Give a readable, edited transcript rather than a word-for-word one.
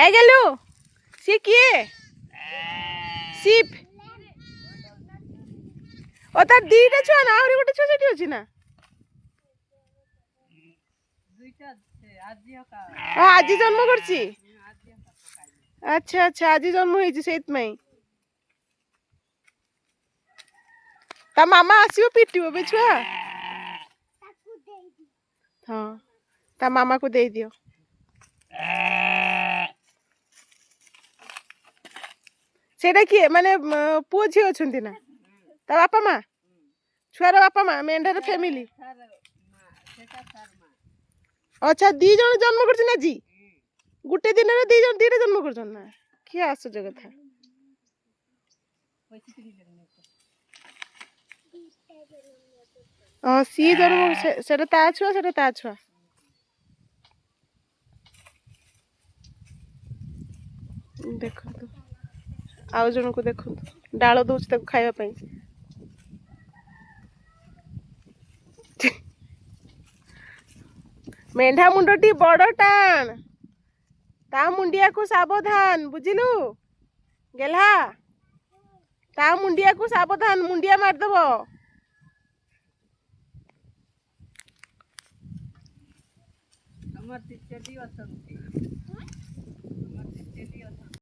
ए गेलु सी किए सिप ओ तार दीटा छुआ ना आहुरी गोटे छुआ सेठी अछि ना आज जन्म करछि अच्छा अच्छा आज जन्म होइछि सेत मई ता मामा आसियो पिटियो बे छुआ हां ता मामा को दे दियो सेटा किए माने पुओ झी अछंती ना ता बापा माँ छुआर बापा माँ मेंढार फैमिली अच्छा दी जन जन्म करछन आजी गुटे दिन रे दी जन दीटा जन्म करछन ना कि आश्चर्य कथा हां सी जन्म सेटा ता छुआ सेटा ता छुआ देखो आउ जन को देखो डाल दउछ ताको खाइबा पई मेंढा मुंडटी बड़ टाण ता मुंडिया को सावधान बुझिलु गेला ता मुंडिया को सावधान मुंडिया मार दबो हमर टिचडी अछंती हमर टिचडी